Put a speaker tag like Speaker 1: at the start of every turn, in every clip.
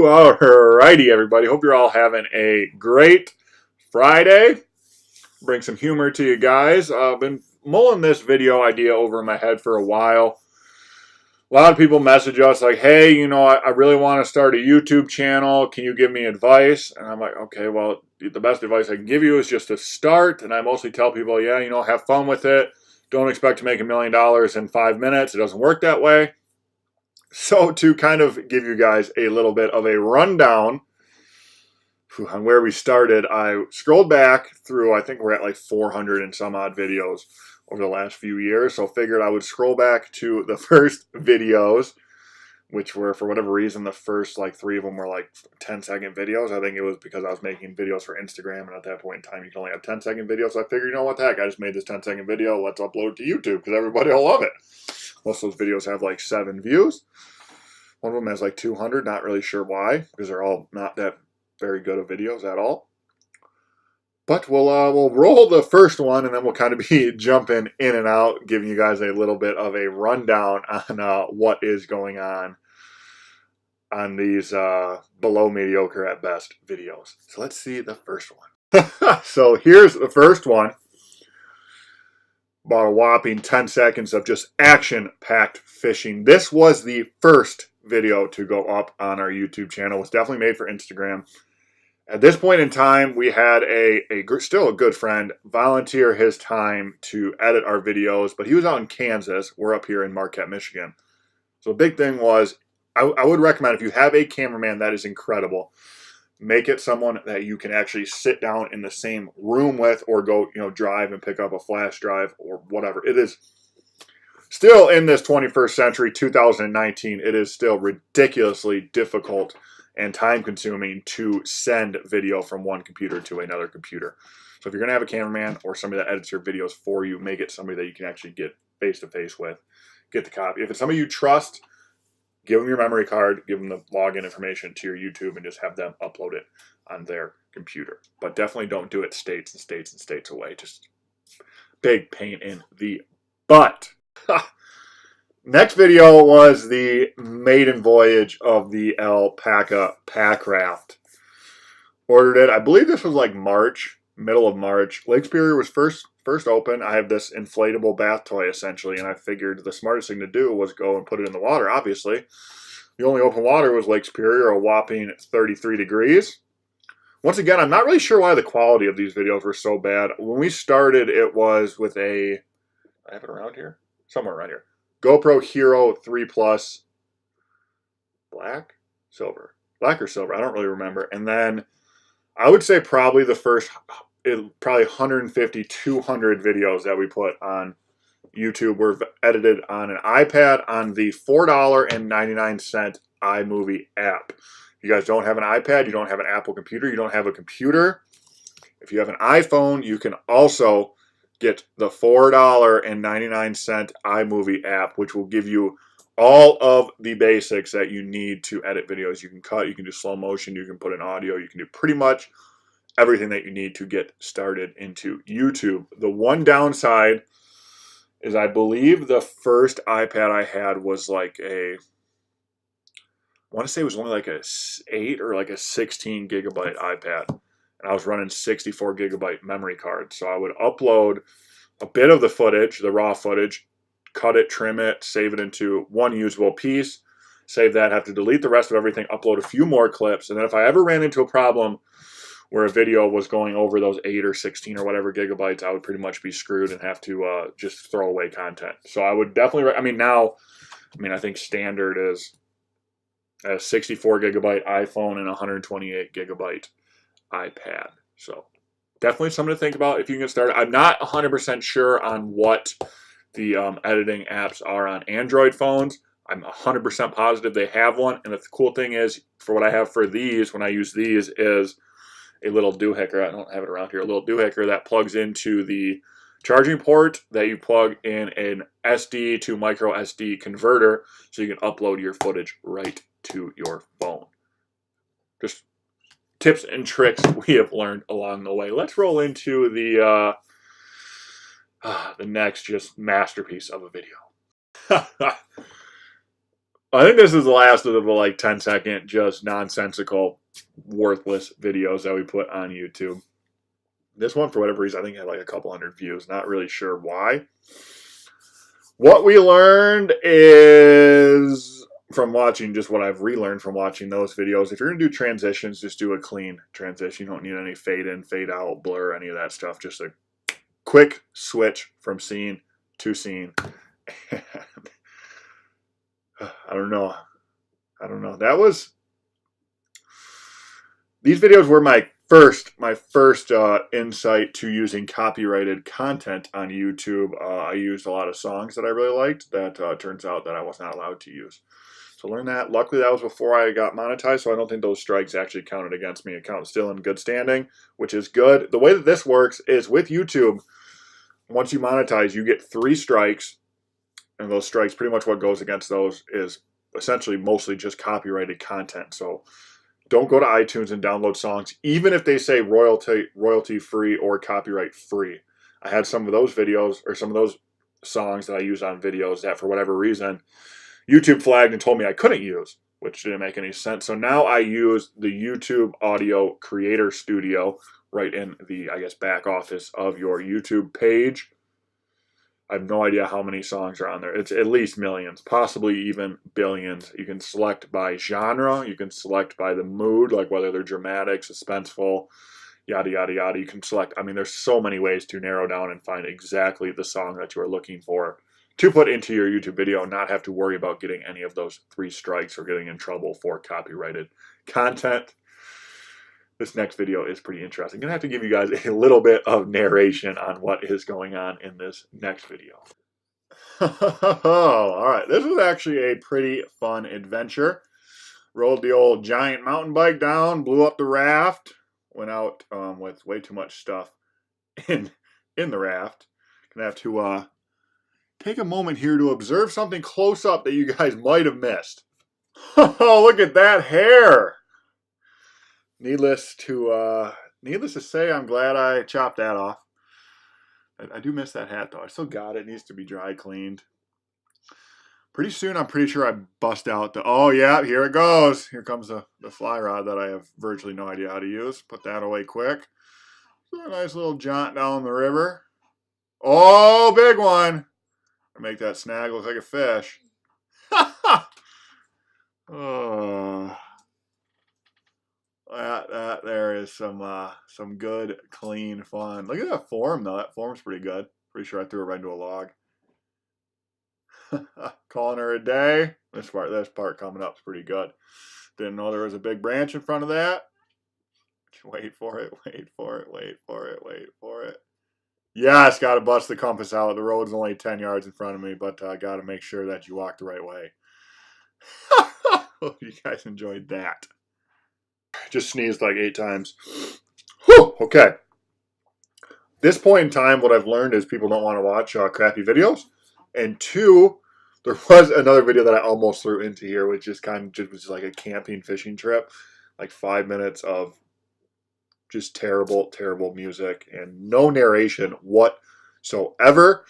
Speaker 1: Alrighty, everybody. Hope you're all having a great Friday. Bring some humor to you guys. I've been mulling this video idea over in my head for a while. A lot of people message us like, hey, I really want to start a YouTube channel. Can you give me advice? And I'm like, okay, well, the best advice I can give you is just to start. And I mostly tell people, yeah, have fun with it. Don't expect to make $1 million in 5 minutes. It doesn't work that way. So to kind of give you guys a little bit of a rundown on where we started, I scrolled back through, I think we're at like 400 and some odd videos over the last few years. So figured I would scroll back to the first videos, which were, for whatever reason, the first like 3 of them were like 10-second videos. I think it was because I was making videos for Instagram, and at that point in time, you can only have 10-second videos. So I figured, what the heck, I just made this 10-second video. Let's upload it to YouTube because everybody will love it. Most of those videos have like 7 views. One of them has like 200, not really sure why, because they're all not that very good of videos at all. But we'll roll the first one, and then we'll kind of be jumping in and out, giving you guys a little bit of a rundown on what is going on these below mediocre at best videos. So let's see the first one. So here's the first one. About a whopping 10 seconds of just action-packed fishing. This was the first video to go up on our YouTube channel. It was definitely made for Instagram. At this point in time, we had still a good friend volunteer his time to edit our videos, but he was out in Kansas. We're up here in Marquette, Michigan. So the big thing was, I would recommend, if you have a cameraman, that is incredible. Make it someone that you can actually sit down in the same room with, or go, drive and pick up a flash drive or whatever. It is still, in this 21st century, 2019, it is still ridiculously difficult and time-consuming to send video from one computer to another computer. So if you're going to have a cameraman or somebody that edits your videos for you, make it somebody that you can actually get face-to-face with. Get the copy. If it's somebody you trust, give them your memory card, give them the login information to your YouTube, and just have them upload it on their computer. But definitely don't do it states and states and states away. Just big pain in the butt. Next video was the maiden voyage of the Alpaca Pack Raft. Ordered it. I believe this was like March, middle of March. Lake Superior was first open. I have this inflatable bath toy, essentially, and I figured the smartest thing to do was go and put it in the water, obviously. The only open water was Lake Superior, a whopping 33 degrees. Once again, I'm not really sure why the quality of these videos were so bad. When we started, it was with I have it around here? Somewhere around here. GoPro Hero 3 Plus. Black or silver, I don't really remember. And then I would say probably the first, probably 150, 200 videos that we put on YouTube were edited on an iPad on the $4.99 iMovie app. If you guys don't have an iPad, you don't have an Apple computer, you don't have a computer, if you have an iPhone, you can also get the $4.99 iMovie app, which will give you all of the basics that you need to edit videos. You can cut, you can do slow motion, you can put in audio, you can do pretty much everything that you need to get started into YouTube. The one downside is, I believe the first iPad I had was like I want to say it was only like a 8 or like a 16 gigabyte iPad. And I was running 64 gigabyte memory card. So I would upload a bit of the footage, the raw footage, cut it, trim it, save it into one usable piece, save that, have to delete the rest of everything, upload a few more clips. And then if I ever ran into a problem where a video was going over those 8 or 16 or whatever gigabytes, I would pretty much be screwed and have to just throw away content. So I would definitely, I think standard is a 64 gigabyte iPhone and 128 gigabyte iPad. So definitely something to think about if you can get started. I'm not 100% sure on what the editing apps are on Android phones. I'm 100% positive they have one. And the cool thing is, for what I have for these, when I use these, is a little doohickey. I don't have it around here. A little doohickey that plugs into the charging port that you plug in an SD to micro SD converter, so you can upload your footage right to your phone. Just tips and tricks we have learned along the way. Let's roll into the next just masterpiece of a video. I think this is the last of the like 10-second, just nonsensical, worthless videos that we put on YouTube. This one, for whatever reason, I think had like a couple hundred views. Not really sure why. What we learned is from watching, just what I've relearned from watching those videos. If you're going to do transitions, just do a clean transition. You don't need any fade in, fade out, blur, any of that stuff. Just a quick switch from scene to scene. I don't know. These videos were my first insight to using copyrighted content on YouTube. I used a lot of songs that I really liked that turns out that I was not allowed to use. So learn that. Luckily, that was before I got monetized, so I don't think those strikes actually counted against me. Account's still in good standing, which is good. The way that this works is with YouTube, once you monetize, you get 3 strikes, and those strikes, pretty much what goes against those is essentially mostly just copyrighted content. So don't go to iTunes and download songs, even if they say royalty free or copyright free. I had some of those videos or some of those songs that I use on videos that for whatever reason, YouTube flagged and told me I couldn't use, which didn't make any sense. So now I use the YouTube Audio Creator Studio right in the, I guess, back office of your YouTube page. I have no idea how many songs are on there. It's at least millions, possibly even billions. You can select by genre. You can select by the mood, like whether they're dramatic, suspenseful, yada, yada, yada. You can select, I mean, there's so many ways to narrow down and find exactly the song that you are looking for to put into your YouTube video and not have to worry about getting any of those 3 strikes or getting in trouble for copyrighted content. This next video is pretty interesting. I'm going to have to give you guys a little bit of narration on what is going on in this next video. All right, this was actually a pretty fun adventure. Rode the old giant mountain bike down, blew up the raft, went out with way too much stuff in the raft. Gonna have to take a moment here to observe something close up that you guys might have missed. Oh, look at that hair! Needless to say, I'm glad I chopped that off. I do miss that hat, though. I still got it. It needs to be dry cleaned. Pretty soon, I'm pretty sure I bust out the... Oh, yeah, here it goes. Here comes the fly rod that I have virtually no idea how to use. Put that away quick. So a nice little jaunt down the river. Oh, big one. I make that snag look like a fish. Oh... That there is some good, clean fun. Look at that form, though. That form's pretty good. Pretty sure I threw it right into a log. Calling her a day. This part coming up is pretty good. Didn't know there was a big branch in front of that. Wait for it, wait for it, wait for it, wait for it. Yes, got to bust the compass out. The road's only 10 yards in front of me, but I got to make sure that you walk the right way. Hope you guys enjoyed that. Just sneezed like 8 times. Whew, okay. This point in time, what I've learned is people don't want to watch crappy videos. And 2, there was another video that I almost threw into here, which is kind of just like a camping fishing trip. Like 5 minutes of just terrible, terrible music and no narration whatsoever.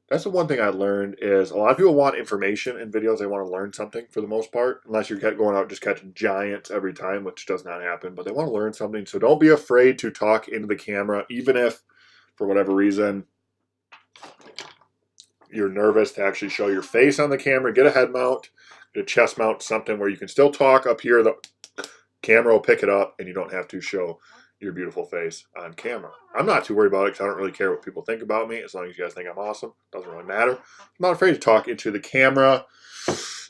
Speaker 1: That's the one thing I learned is a lot of people want information in videos. They want to learn something for the most part, unless you're going out just catching giants every time, which does not happen. But they want to learn something. So don't be afraid to talk into the camera, even if, for whatever reason, you're nervous to actually show your face on the camera. Get a head mount, get a chest mount, something where you can still talk up here. The camera will pick it up, and you don't have to show your beautiful face on camera. I'm not too worried about it because I don't really care what people think about me as long as you guys think I'm awesome. Doesn't really matter. I'm not afraid to talk into the camera.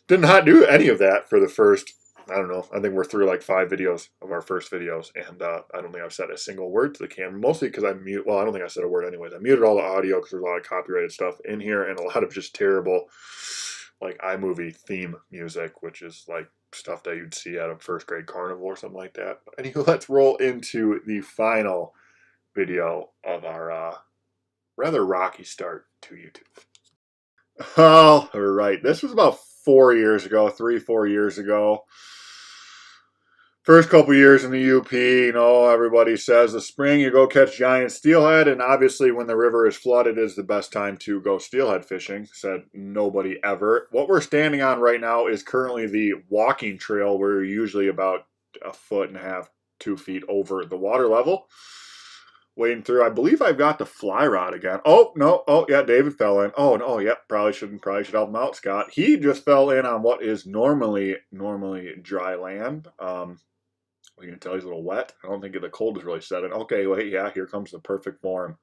Speaker 1: Did not do any of that for the first, I don't know, I think we're through like 5 videos of our first videos, and I don't think I've said a single word to the camera, mostly because I don't think I said a word anyways. I muted all the audio because there's a lot of copyrighted stuff in here and a lot of just terrible like iMovie theme music, which is like stuff that you'd see at a first grade carnival or something like that. But anyway, let's roll into the final video of our rather rocky start to YouTube. Oh, all right. This was about 4 years ago, 3-4 years ago. First couple years in the UP, everybody says the spring you go catch giant steelhead, and obviously when the river is flooded is the best time to go steelhead fishing, said nobody ever. What we're standing on right now is currently the walking trail. We're usually about 1.5 feet, 2 feet over the water level. Wading through, I believe I've got the fly rod again. Oh, no. Oh, yeah, David fell in. Oh, no, yep, probably should help him out, Scott. He just fell in on what is normally dry land. You can tell he's a little wet. I don't think the cold is really setting. Okay, wait, yeah, here comes the perfect form.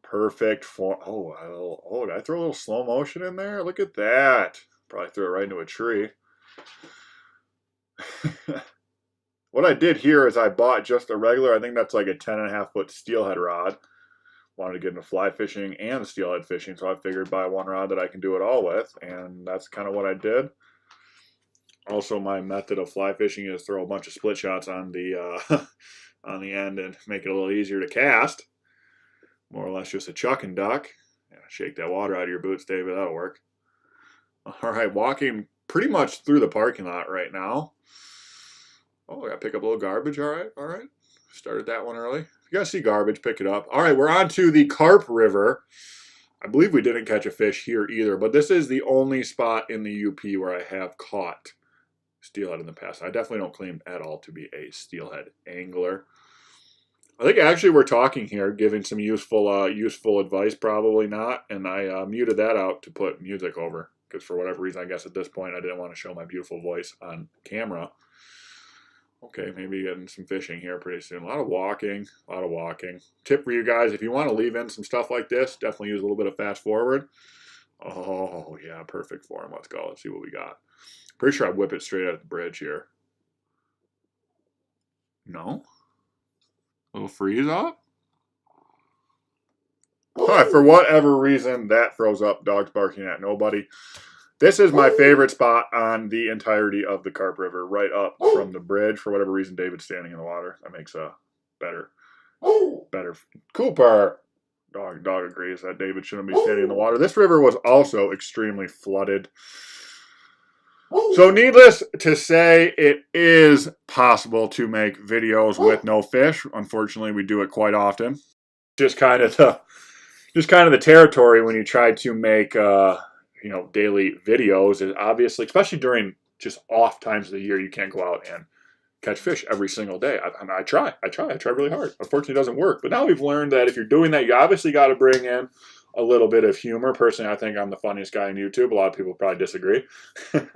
Speaker 1: Perfect form. Oh, did I throw a little slow motion in there? Look at that. Probably threw it right into a tree. What I did here is I bought just a regular, I think that's like a 10.5 foot steelhead rod. Wanted to get into fly fishing and steelhead fishing, so I figured buy one rod that I can do it all with, and that's kind of what I did. Also, my method of fly fishing is throw a bunch of split shots on the on the end and make it a little easier to cast. More or less just a chuck and duck. Yeah, shake that water out of your boots, David. That'll work. All right, walking pretty much through the parking lot right now. Oh, I got to pick up a little garbage. All right. Started that one early. If you guys see garbage, pick it up. All right, we're on to the Carp River. I believe we didn't catch a fish here either, but this is the only spot in the UP where I have caught steelhead in the past. I definitely don't claim at all to be a steelhead angler. I think actually we're talking here, giving some useful advice, probably not, and I muted that out to put music over, because for whatever reason, I guess at this point I didn't want to show my beautiful voice on camera. Okay, maybe getting some fishing here pretty soon. A lot of walking. Tip for you guys, if you want to leave in some stuff like this, definitely use a little bit of fast forward. Oh, yeah, perfect form. Let's go. Let's see what we got. Pretty sure I whip it straight out the bridge here. No? A little freeze up? All right, for whatever reason, that throws up dogs barking at nobody. This is my favorite spot on the entirety of the Carp River, right up from the bridge. For whatever reason, David's standing in the water. That makes a better. Cooper! Dog agrees that David shouldn't be standing in the water. This river was also extremely flooded. So needless to say, it is possible to make videos with no fish. Unfortunately, we do it quite often. Just kind of the territory when you try to make daily videos is obviously, especially during just off times of the year, you can't go out and catch fish every single day. I try really hard. Unfortunately, it doesn't work. But now we've learned that if you're doing that, you obviously got to bring in a little bit of humor. Personally, I think I'm the funniest guy on YouTube. A lot of people probably disagree. A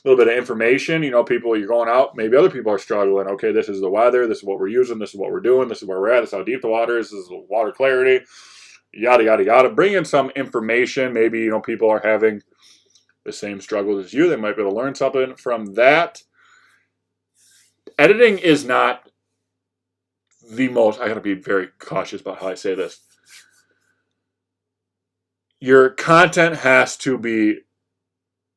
Speaker 1: little bit of information. People, you're going out, maybe other people are struggling. Okay, this is the weather. This is what we're using. This is what we're doing. This is where we're at. This is how deep the water is. This is the water clarity. Yada, yada, yada. Bring in some information. Maybe, people are having the same struggles as you. They might be able to learn something from that. Editing is not the most, I got to be very cautious about how I say this. Your content has to be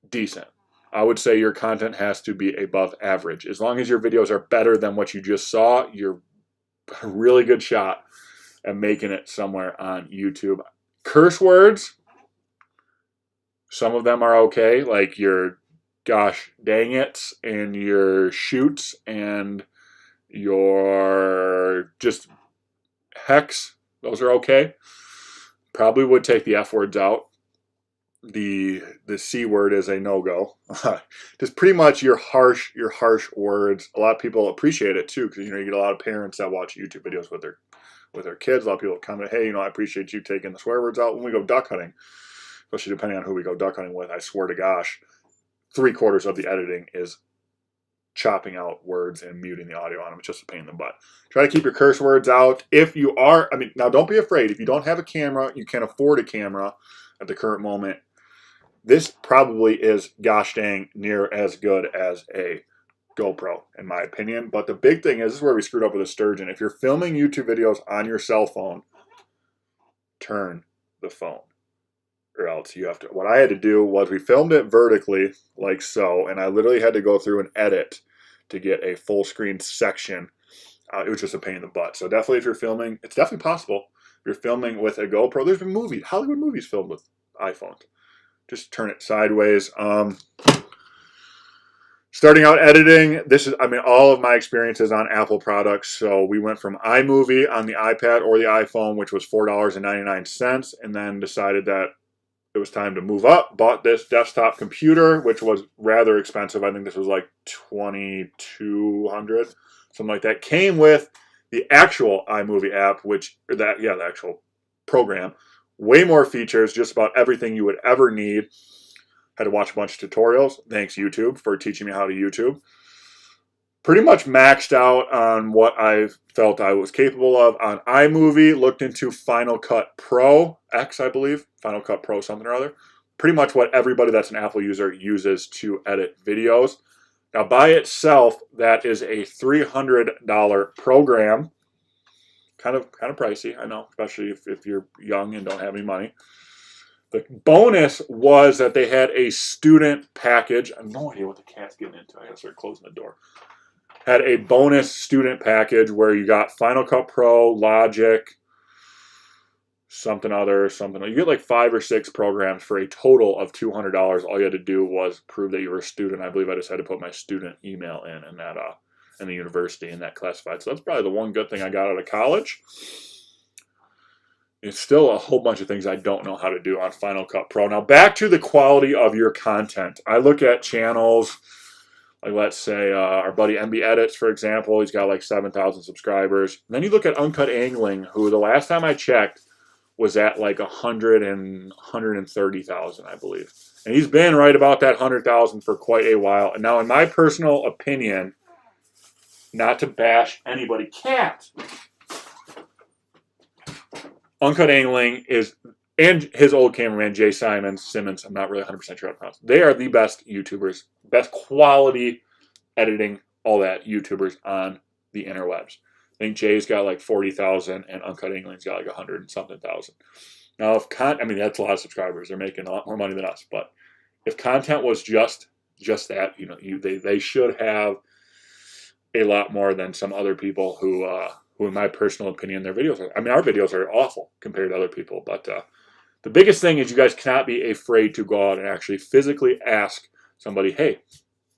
Speaker 1: decent. I would say your content has to be above average. As long as your videos are better than what you just saw, you're a really good shot at making it somewhere on YouTube. Curse words, some of them are okay, like your gosh dang it's and your shoots and your just hex, those are okay. Probably would take the F words out. The C word is a no-go. Just pretty much your harsh words. A lot of people appreciate it too, because you get a lot of parents that watch YouTube videos with their kids. A lot of people comment, hey, I appreciate you taking the swear words out when we go duck hunting. Especially depending on who we go duck hunting with. I swear to gosh, 3/4 of the editing is chopping out words and muting the audio on them. It's just a pain in the butt. Try to keep your curse words out. If you are, now don't be afraid. If you don't have a camera, you can't afford a camera at the current moment, this probably is, gosh dang, near as good as a GoPro, in my opinion. But the big thing is, this is where we screwed up with the sturgeon. If you're filming YouTube videos on your cell phone, turn the phone. Or else you have to, what I had to do was we filmed it vertically, like so, and I literally had to go through and edit to get a full screen section. It was just a pain in the butt. So definitely if you're filming, it's definitely possible. If you're filming with a GoPro, there's been movies, Hollywood movies filmed with iPhones. Just turn it sideways. Starting out editing, this is, I mean, all of my experiences on Apple products. So we went from iMovie on the iPad or the iPhone, which was $4.99, and then decided that it was time to move up. Bought this desktop computer, which was rather expensive. I think this was like $2,200, something like that. Came with the actual iMovie app, the actual program. Way more features, just about everything you would ever need. Had to watch a bunch of tutorials. Thanks, YouTube, for teaching me how to YouTube. Pretty much maxed out on what I felt I was capable of on iMovie. Looked into Final Cut Pro X, I believe. Final Cut Pro something or other. Pretty much what everybody that's an Apple user uses to edit videos. Now, by itself, that is a $300 program. Kind of pricey, I know, especially if you're young and don't have any money. The bonus was that they had a student package. I have no idea what the cat's getting into. I gotta start closing the door. Had a bonus student package where you got Final Cut Pro, Logic, something other. You get like 5 or 6 programs for a total of $200. All you had to do was prove that you were a student. I believe I just had to put my student email in that in the university, and that classified. So that's probably the one good thing I got out of college. It's still a whole bunch of things I don't know how to do on Final Cut Pro. Now, back to the quality of your content. I look at channels, like let's say our buddy MB Edits, for example. He's got like 7,000 subscribers. And then you look at Uncut Angling, who the last time I checked was at like 130,000, I believe. And he's been right about that 100,000 for quite a while. And now, in my personal opinion, not to bash anybody, cat. Uncut Angling and his old cameraman, Jay Simmons, I'm not really 100% sure how to pronounce it. They are the best YouTubers, best quality editing, all that YouTubers on the interwebs. I think Jay's got like 40,000 and Uncut Angling's got like 100 and something thousand. Now, that's a lot of subscribers. They're making a lot more money than us. But if content was just that, they should have a lot more than some other people who in my personal opinion, their videos our videos are awful compared to other people. But the biggest thing is you guys cannot be afraid to go out and actually physically ask somebody, hey,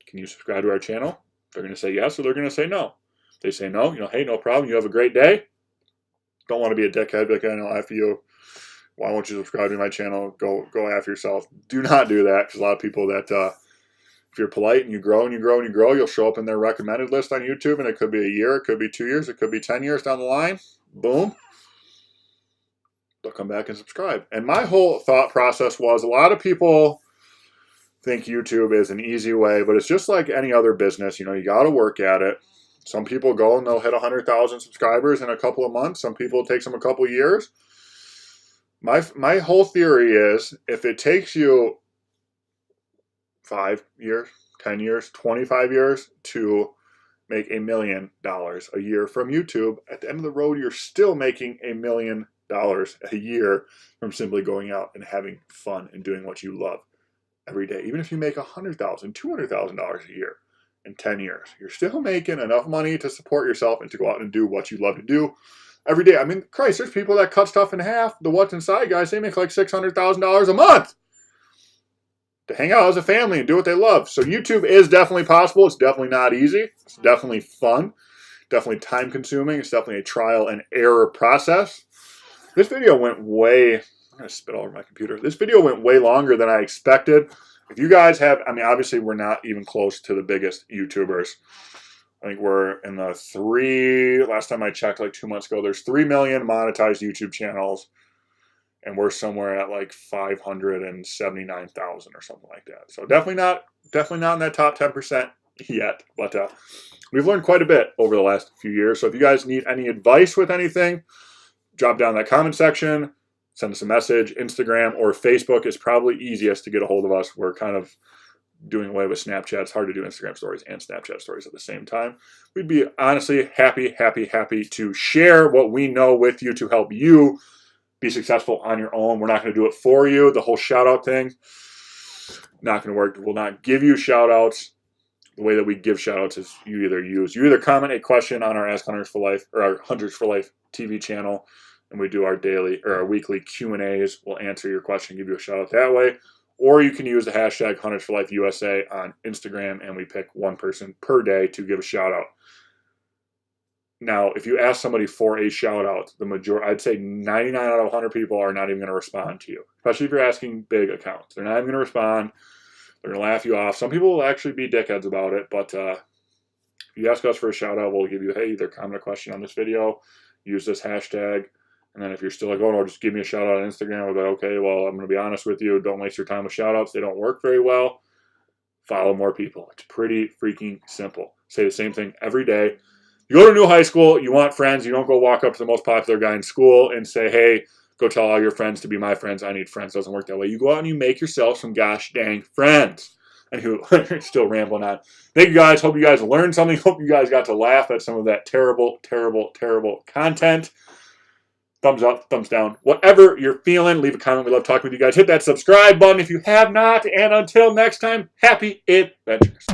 Speaker 1: can you subscribe to our channel? They're going to say yes, or they're going to say no. If they say no, hey, no problem. You have a great day. Don't want to be a dickhead, like, I know after you. Why won't you subscribe to my channel? Go after yourself. Do not do that, because a lot of people that if you're polite and you grow and you grow and you grow, you'll show up in their recommended list on YouTube, and it could be a year, it could be 2 years, it could be 10 years down the line. Boom. They'll come back and subscribe. And my whole thought process was, a lot of people think YouTube is an easy way, but it's just like any other business. You got to work at it. Some people go and they'll hit 100,000 subscribers in a couple of months. Some people, it takes them a couple of years. My whole theory is, if it takes you 5 years, 10 years, 25 years to make $1 million a year from YouTube, at the end of the road, you're still making $1 million a year from simply going out and having fun and doing what you love every day. Even if you make $100,000, $200,000 a year in 10 years, you're still making enough money to support yourself and to go out and do what you love to do every day. I mean, Christ, there's people that cut stuff in half. The What's Inside guys, they make like $600,000 a month to hang out as a family and do what they love. So YouTube is definitely possible. It's definitely not easy. It's definitely fun. Definitely time consuming. It's definitely a trial and error process. This video went way, I'm going to spit all over my computer. This video went way longer than I expected. If you guys have, obviously we're not even close to the biggest YouTubers. I think we're in the last time I checked like 2 months ago, there's 3 million monetized YouTube channels. And we're somewhere at like 579,000 or something like that. So definitely not in that top 10% yet. But we've learned quite a bit over the last few years. So if you guys need any advice with anything, drop down in that comment section, send us a message. Instagram or Facebook is probably easiest to get a hold of us. We're kind of doing away with Snapchat. It's hard to do Instagram stories and Snapchat stories at the same time. We'd be honestly happy to share what we know with you to help you be successful on your own. We're not going to do it for you. The whole shout out thing, not going to work. We'll not give you shout outs. The way that we give shout outs is you either comment a question on our Ask Hunters for Life or our Hunters for Life TV channel, and we do our weekly Q&As. We'll answer your question, give you a shout out that way. Or you can use the hashtag Hunters for Life USA on Instagram, and we pick one person per day to give a shout out. Now, if you ask somebody for a shout out, I'd say 99 out of 100 people are not even going to respond to you, especially if you're asking big accounts. They're not even going to respond. They're going to laugh you off. Some people will actually be dickheads about it, but if you ask us for a shout out, we'll give you, hey, either comment a question on this video, use this hashtag. And then if you're still like, oh no, just give me a shout out on Instagram, we'll go, okay, well, I'm going to be honest with you. Don't waste your time with shout outs. They don't work very well. Follow more people. It's pretty freaking simple. Say the same thing every day. You go to a new high school, you want friends. You don't go walk up to the most popular guy in school and say, hey, go tell all your friends to be my friends. I need friends. It doesn't work that way. You go out and you make yourself some gosh dang friends. And who still rambling on. Thank you guys. Hope you guys learned something. Hope you guys got to laugh at some of that terrible, terrible, terrible content. Thumbs up, thumbs down. Whatever you're feeling, leave a comment. We love talking with you guys. Hit that subscribe button if you have not. And until next time, happy adventures.